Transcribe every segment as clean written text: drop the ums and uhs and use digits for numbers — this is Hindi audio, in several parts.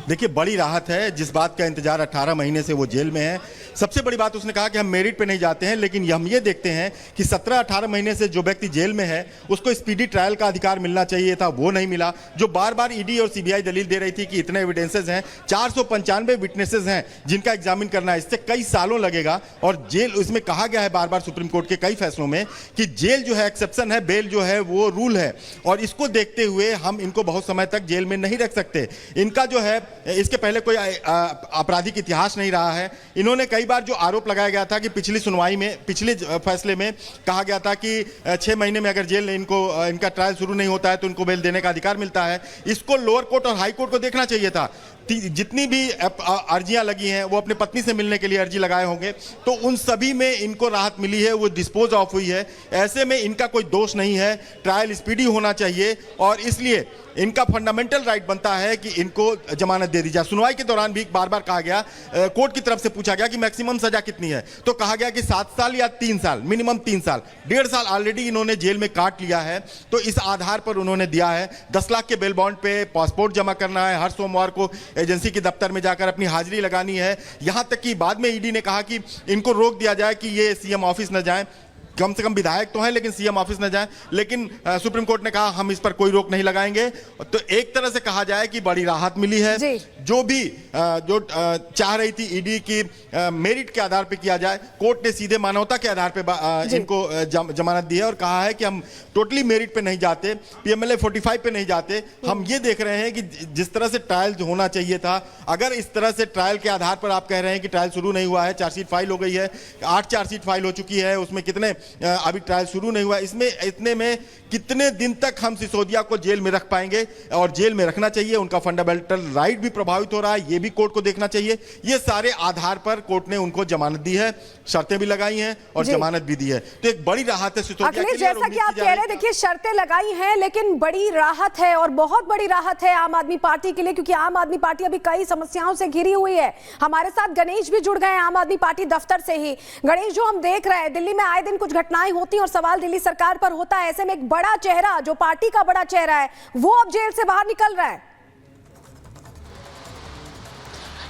देखिए, बड़ी राहत है। जिस बात का इंतजार 18 महीने से वो जेल में है, सबसे बड़ी बात उसने कहा कि हम मेरिट पे नहीं जाते हैं, लेकिन हम ये देखते हैं कि 17-18 महीने से जो व्यक्ति जेल में है उसको स्पीडी ट्रायल का अधिकार मिलना चाहिए था, वो नहीं मिला। जो बार बार ईडी और सीबीआई दलील दे रही थी कि इतने एविडेंसेस हैं, 495 विटनेसेस हैं जिनका एग्जामिन करना है, इससे कई सालों लगेगा। और जेल, इसमें कहा गया है बार बार सुप्रीम कोर्ट के कई फैसलों में कि जेल जो है एक्सेप्शन है, बेल जो है वो रूल है, और इसको देखते हुए हम इनको बहुत समय तक जेल में नहीं रख सकते। इनका जो है, इसके पहले कोई आपराधिक इतिहास नहीं रहा है। इन्होंने कई बार जो आरोप लगाया गया था कि पिछली सुनवाई में, पिछले फैसले में कहा गया था कि 6 महीने में अगर जेल इनका ट्रायल शुरू नहीं होता है तो इनको बेल देने का अधिकार मिलता है। इसको लोअर कोर्ट और हाई कोर्ट को देखना चाहिए था। जितनी भी अर्जियां लगी हैं वो अपने पत्नी से मिलने के लिए अर्जी लगाए होंगे, तो उन सभी में इनको राहत मिली है, वो डिस्पोज ऑफ हुई है। ऐसे में इनका कोई दोष नहीं है, ट्रायल स्पीडी होना चाहिए और इसलिए इनका फंडामेंटल राइट बनता है कि इनको जमानत दे दी जाए। सुनवाई के दौरान भी बार बार कहा गया, कोर्ट की तरफ से पूछा गया कि मैक्सिमम सजा कितनी है, तो कहा गया कि 7 साल या 3 साल, मिनिमम 3 साल। 1.5 साल ऑलरेडी इन्होंने जेल में काट लिया है, तो इस आधार पर उन्होंने दिया है। 10 लाख के बेल बॉन्ड पे पासपोर्ट जमा करना है, हर सोमवार को एजेंसी के दफ्तर में जाकर अपनी हाजिरी लगानी है। यहां तक कि बाद में ईडी ने कहा कि इनको रोक दिया जाए कि ये सीएम ऑफिस न जाएं, कम से कम विधायक तो हैं लेकिन सीएम ऑफिस न जाएं, लेकिन सुप्रीम कोर्ट ने कहा हम इस पर कोई रोक नहीं लगाएंगे। तो एक तरह से कहा जाए कि बड़ी राहत मिली है। जो भी चाह रही थी ईडी की मेरिट के आधार पे किया जाए, कोर्ट ने सीधे मानवता के आधार पे इनको जमानत दी है और कहा है कि हम टोटली मेरिट पे नहीं जाते, पीएमएलए 45 पे नहीं जाते। हम ये देख रहे हैं कि जिस तरह से ट्रायल होना चाहिए था, अगर इस तरह से ट्रायल के आधार पर आप कह रहे हैं कि ट्रायल शुरू नहीं हुआ है, चार्जशीट फाइल हो गई है, 8 चार्जशीट फाइल हो चुकी है, उसमें कितने अभी ट्रायल शुरू नहीं हुआ, इसमें इतने में कितने दिन तक हम सिसोदिया को जेल में रख पाएंगे? और जेल में रखना चाहिए, उनका फंडामेंटल राइट भी प्रभावित हो रहा है, ये भी कोर्ट को देखना चाहिए। ये सारे आधार पर कोर्ट ने उनको जमानत दी है, शर्तें भी लगाई हैं और जमानत भी दी है, तो एक बड़ी राहत है सिसोदिया के लिए। जैसा कि आप कह रहे हैं, देखिए शर्तें लगाई हैं लेकिन बड़ी राहत है और बहुत बड़ी राहत है आम आदमी पार्टी के लिए, क्योंकि आम आदमी पार्टी अभी कई समस्याओं से घिरी हुई है। हमारे साथ गणेश भी जुड़ गए आम आदमी पार्टी दफ्तर से ही। गणेश, जो हम देख रहे हैं दिल्ली में आए दिन कुछ घटनाएं होती हैं और सवाल दिल्ली सरकार पर होता है, ऐसे में एक बड़ा चेहरा, जो पार्टी का बड़ा चेहरा है, वो अब जेल से बाहर निकल रहा है।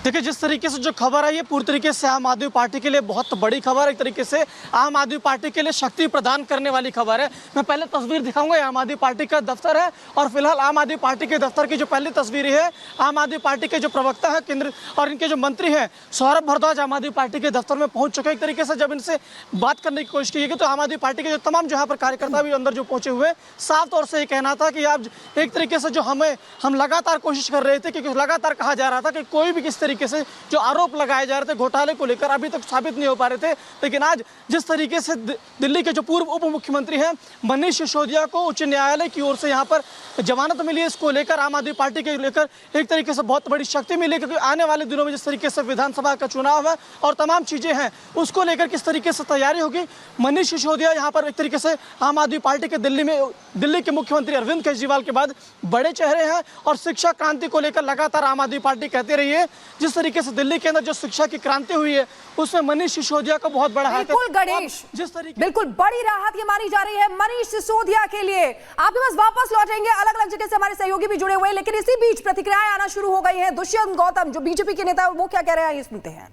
देखिए, जिस तरीके से जो खबर है ये पूरी तरीके से आम आदमी पार्टी के लिए बहुत बड़ी खबर है, एक तरीके से आम आदमी पार्टी के लिए शक्ति प्रदान करने वाली खबर है। मैं पहले तस्वीर दिखाऊंगा, आम आदमी पार्टी का दफ्तर है और फिलहाल आम आदमी पार्टी के दफ्तर की जो पहली तस्वीर है, आम आदमी पार्टी के जो प्रवक्ता है केंद्र और इनके जो मंत्री हैं सौरभ भारद्वाज आम आदमी पार्टी के दफ्तर में पहुंच चुके हैं। एक तरीके से जब इनसे बात करने की कोशिश की गई तो आम आदमी पार्टी के जो तमाम जो यहाँ पर कार्यकर्ता भी अंदर जो पहुंचे हुए, साफ तौर से ये कहना था कि आप एक तरीके से जो हम लगातार कोशिश कर रहे थे, क्योंकि लगातार कहा जा रहा था कि कोई भी किस तरीके से जो आरोप लगाए जा रहे थे घोटाले को लेकर अभी तक साबित नहीं हो पा रहे थे। लेकिन आज जिस तरीके से दिल्ली के जो पूर्व उप मुख्यमंत्री हैं मनीष सिसोदिया को उच्च न्यायालय की ओर से यहाँ पर जमानत मिली है, इसको लेकर आम आदमी पार्टी के लेकर एक तरीके से बहुत बड़ी शक्ति मिली, क्योंकि आने वाले दिनों में जिस तरीके से विधानसभा का चुनाव है और तमाम चीजें हैं उसको लेकर किस तरीके से तैयारी होगी। मनीष सिसोदिया यहाँ पर एक तरीके से आम आदमी पार्टी के दिल्ली के मुख्यमंत्री अरविंद केजरीवाल के बाद बड़े चेहरे हैं और शिक्षा क्रांति को लेकर लगातार आम आदमी पार्टी कहती रही है। जिस तरीके से दिल्ली के अंदर जो शिक्षा की क्रांति हुई है उसमें मनीष सिसोदिया का बहुत बड़ा हाथ है। बिल्कुल गणेश, जिस तरीके बिल्कुल बड़ी राहत ये मानी जा रही है मनीष सिसोदिया के लिए। आपके पास वापस लौटेंगे, अलग अलग जगह से हमारे सहयोगी भी जुड़े हुए हैं, लेकिन इसी बीच प्रतिक्रियाएं आना शुरू हो गई हैं। दुष्यंत गौतम जो बीजेपी के नेता है वो क्या कह रहे हैं, ये सुनते हैं।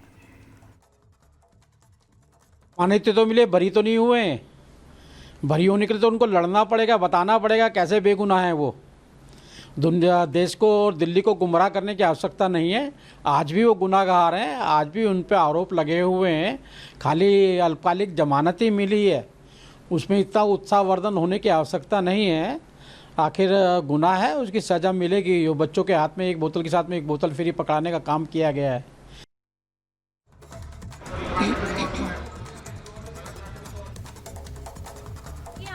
मान्यता तो मिले, भरी तो नहीं हुए, भरी होने के लिए तो उनको लड़ना पड़ेगा, बताना पड़ेगा कैसे बेगुनाह है वो। दुनिया देश को और दिल्ली को गुमराह करने की आवश्यकता नहीं है। आज भी वो गुनाहगार हैं, आज भी उन पे आरोप लगे हुए हैं, खाली अल्पकालिक जमानत ही मिली है, उसमें इतना उत्साहवर्धन होने की आवश्यकता नहीं है। आखिर गुनाह है, उसकी सज़ा मिलेगी। जो बच्चों के हाथ में एक बोतल के साथ में एक बोतल फ्री पकड़ाने का काम किया गया है।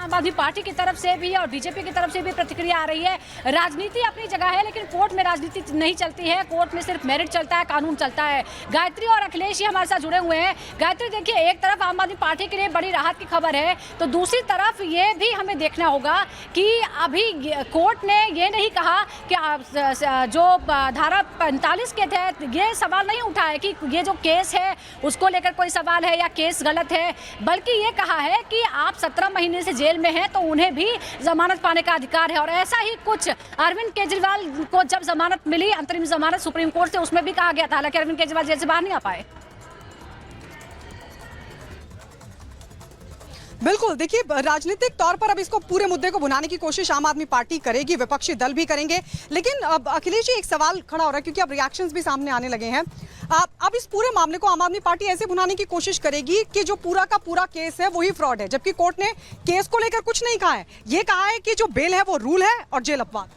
आम आदमी पार्टी की तरफ से भी और बीजेपी की तरफ से भी प्रतिक्रिया आ रही है। राजनीति अपनी जगह है लेकिन कोर्ट में राजनीति नहीं चलती है, कोर्ट में सिर्फ मेरिट चलता है, कानून चलता है। गायत्री और अखिलेश ही हमारे साथ जुड़े हुए हैं। गायत्री, देखिए, एक तरफ आम आदमी पार्टी के लिए बड़ी राहत की खबर है, तो दूसरी तरफ ये भी हमें देखना होगा कि अभी कोर्ट ने ये नहीं कहा कि जो धारा 45 के तहत ये सवाल नहीं उठा है कि ये जो केस है उसको लेकर कोई सवाल है या केस गलत है, बल्कि ये कहा है कि आप 17 महीने से जेल में हैं तो उन्हें भी जमानत पाने का अधिकार है। और ऐसा ही कुछ अरविंद केजरीवाल को जब जमानत मिली, अंतरिम जमानत सुप्रीम कोर्ट से, उसमें भी कहा गया था, हालांकि अरविंद केजरीवाल जेल से बाहर नहीं आ पाए। बिल्कुल, देखिए राजनीतिक तौर पर अब इसको पूरे मुद्दे को भुनाने की कोशिश आम आदमी पार्टी करेगी, विपक्षी दल भी करेंगे, लेकिन अब अखिलेश जी एक सवाल खड़ा हो रहा है क्योंकि अब रिएक्शंस भी सामने आने लगे हैं। अब इस पूरे मामले को आम आदमी पार्टी ऐसे भुनाने की कोशिश करेगी कि जो पूरा का पूरा केस है वही फ्रॉड है, जबकि कोर्ट ने केस को लेकर कुछ नहीं कहा है। ये कहा है कि जो बेल है वो रूल है और जेल अपवाद।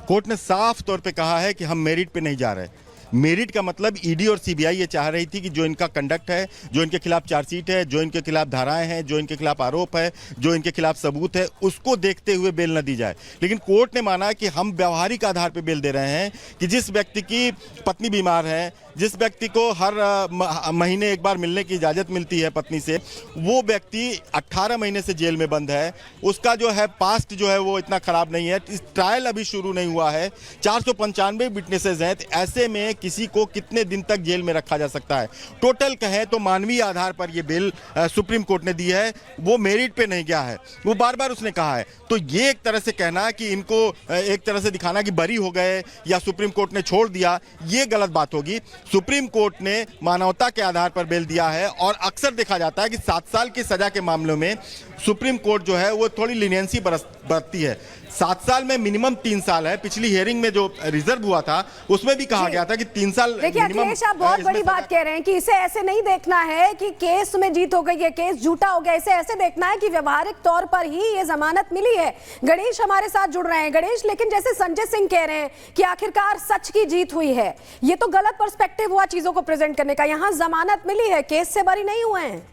कोर्ट ने साफ तौर पे कहा है कि हम मेरिट पे नहीं जा रहे। मेरिट का मतलब ईडी और सीबीआई ये चाह रही थी कि जो इनका कंडक्ट है, जो इनके खिलाफ चार्जशीट है, जो इनके खिलाफ धाराएं हैं, जो इनके खिलाफ आरोप है, जो इनके खिलाफ सबूत है, उसको देखते हुए बेल न दी जाए। लेकिन कोर्ट ने माना कि हम व्यवहारिक आधार पर बेल दे रहे हैं कि जिस व्यक्ति की पत्नी बीमार है, जिस व्यक्ति को हर महीने एक बार मिलने की इजाज़त मिलती है पत्नी से, वो व्यक्ति 18 महीने से जेल में बंद है, उसका जो है पास्ट जो है वो इतना खराब नहीं है, इस ट्रायल अभी शुरू नहीं हुआ है, 495 विटनेसेस हैं, तो ऐसे में किसी को कितने दिन तक जेल में रखा जा सकता है। टोटल कहें तो मानवीय आधार पर ये बिल सुप्रीम कोर्ट ने दी है, वो मेरिट पे नहीं गया है, वो बार बार उसने कहा है। तो ये एक तरह से कहना कि इनको एक तरह से दिखाना कि बरी हो गए या सुप्रीम कोर्ट ने छोड़ दिया, ये गलत बात होगी। सुप्रीम कोर्ट ने मानवता के आधार पर बेल दिया है और अक्सर देखा जाता है कि 7 साल की सजा के मामलों में सुप्रीम कोर्ट जो है वो थोड़ी लीनियंसी बरतती है। 7 साल में मिनिमम 3 साल है। पिछली हियरिंग में जो रिजर्व हुआ था उसमें भी कहा गया था कि 3 साल। देखिए अखिलेश, आप बहुत बड़ी बात कह रहे हैं कि इसे ऐसे नहीं देखना है कि केस में जीत हो गई है, केस झूठा हो गया। इसे ऐसे देखना है कि व्यवहारिक तौर पर ही ये जमानत मिली है। गणेश हमारे साथ जुड़ रहे हैं। गणेश, लेकिन जैसे संजय सिंह कह रहे हैं कि आखिरकार सच की जीत हुई है, ये तो गलत पर्सपेक्टिव हुआ चीजों को प्रेजेंट करने का। यहां जमानत मिली है, केस से बरी नहीं हुए हैं।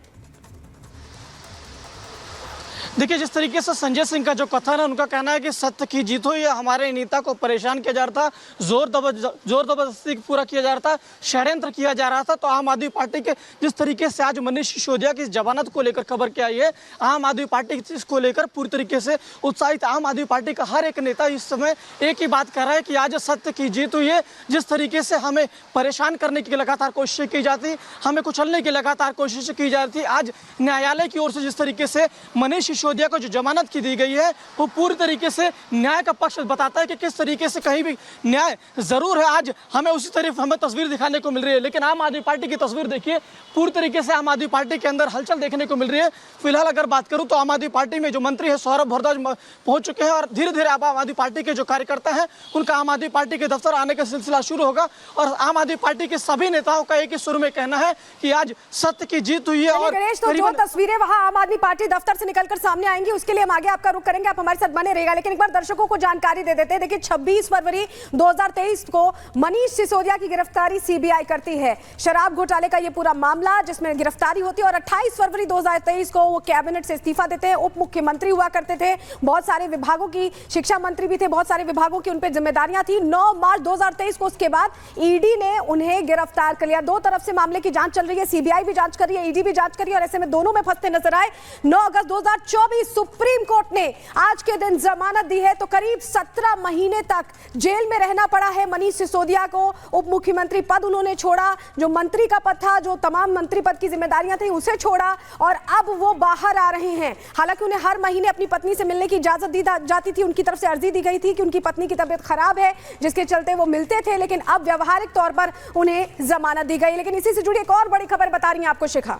देखिए, जिस तरीके से संजय सिंह का जो कथन है, उनका कहना है कि सत्य की जीत हुई है, हमारे नेता को परेशान किया जा रहा था, जोर जबरदस्ती पूरा किया जा रहा था, षड्यंत्र किया जा रहा था। तो आम आदमी पार्टी के जिस तरीके से आज मनीष सिसोदिया की जमानत को लेकर खबर क्या आई है, आम आदमी पार्टी इसको लेकर पूरी तरीके से उत्साहित। आम आदमी पार्टी का हर एक नेता इस समय एक ही बात कर रहा है कि आज सत्य की जीत हुई है। जिस तरीके से हमें परेशान करने की लगातार कोशिशें की जाती, हमें कुचलने की लगातार कोशिशें की जा रही थी, आज न्यायालय की ओर से जिस तरीके से मनीष सिसोदिया को जो जमानत की दी गई है वो पूरी तरीके से न्याय का पक्ष बताता है कि किस तरीके से कहीं भी न्याय जरूर है। आज हमें उसी तरफ हमें तस्वीर दिखाने को मिल रही है, लेकिन आम आदमी पार्टी की तस्वीर देखिए, पूरी तरीके से आम आदमी पार्टी के अंदर हलचल देखने को मिल रही है। फिलहाल अगर बात करूं तो आम आदमी पार्टी में जो मंत्री है सौरभ भारद्वाज पहुंच चुके हैं और धीरे धीरे आम आदमी पार्टी के जो कार्यकर्ता हैं उनका आम आदमी पार्टी के दफ्तर आने का सिलसिला शुरू होगा। और आम आदमी पार्टी के सभी नेताओं का एक ही सुर में कहना है कि आज सत्य की जीत हुई है। और गणेश, तो जो तस्वीरें वहां आम आदमी पार्टी दफ्तर से निकलकर सामने आएंगी उसके लिए हम आगे आपका रुख करेंगे, आप हमारे साथ बने रहेगा। लेकिन एक बार दर्शकों को जानकारी दे देते हैं। देखिए, 26 फरवरी 2023 को मनीष सिसोदिया की गिरफ्तारी सीबीआई करती है। शराब घोटाले का ये पूरा मामला जिसमें गिरफ्तारी होती है और 28 फरवरी 2023 को वो कैबिनेट से इस्तीफा देते हैं। उप मुख्यमंत्री हुआ करते थे, बहुत सारे विभागों की, शिक्षा मंत्री भी थे, बहुत सारे विभागों की उन पर जिम्मेदारियां थी। 9 मार्च 2023 को उसके बाद ईडी ने उन्हें गिरफ्तार कर लिया। दो तरफ से मामले की जांच चल रही है, सीबीआई भी जांच कर रही है, ईडी भी जांच कर रही है और ऐसे में दोनों में फंसते नजर आए। 9 अगस्त 2024 सुप्रीम कोर्ट ने आज के दिन जमानत दी है। तो करीब 17 महीने तक जेल में रहना पड़ा है मनीष सिसोदिया को। उप मुख्यमंत्री पद उन्होंने छोड़ा, जो मंत्री का पद था, जो तमाम मंत्री पद की जिम्मेदारियां थी, उसे छोड़ा और अब वो बाहर आ रहे हैं। हालांकि उन्हें हर महीने अपनी पत्नी से मिलने की इजाजत दी जाती थी, उनकी तरफ से अर्जी दी गई थी कि उनकी पत्नी की तबीयत खराब है जिसके चलते वो मिलते थे, लेकिन अब व्यावहारिक तौर पर उन्हें जमानत दी गई। लेकिन इसी से जुड़ी एक और बड़ी खबर बता रही है आपको शिखा।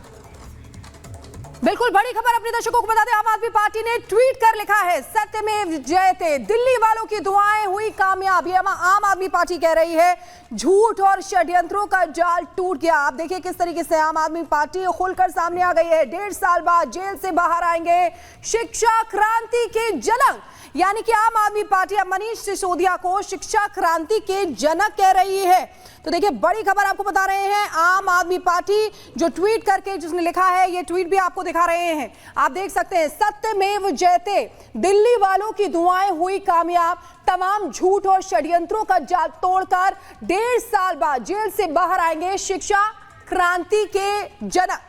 बिल्कुल बड़ी खबर अपने दर्शकों को बता दें, आम आदमी पार्टी ने ट्वीट कर लिखा है, सत्यमेव जयते, दिल्ली वालों की दुआएं हुई कामयाब। ये आम आदमी पार्टी कह रही है, झूठ और षड्यंत्रों का जाल टूट गया। आप देखिए किस तरीके से आम आदमी पार्टी खुलकर सामने आ गई है। 1.5 साल बाद जेल से बाहर आएंगे शिक्षा क्रांति के जनक, यानी कि आम आदमी पार्टी अब मनीष सिसोदिया को शिक्षा क्रांति के जनक कह रही है। तो देखिए बड़ी खबर आपको बता रहे हैं, आम आदमी पार्टी जो ट्वीट करके जिसने लिखा है, ये ट्वीट भी आपको दिखा रहे हैं, आप देख सकते हैं, सत्यमेव जयते, दिल्ली वालों की दुआएं हुई कामयाब, तमाम झूठ और षड्यंत्रों का जाल तोड़कर 1.5 साल बाद जेल से बाहर आएंगे शिक्षा क्रांति के जनक।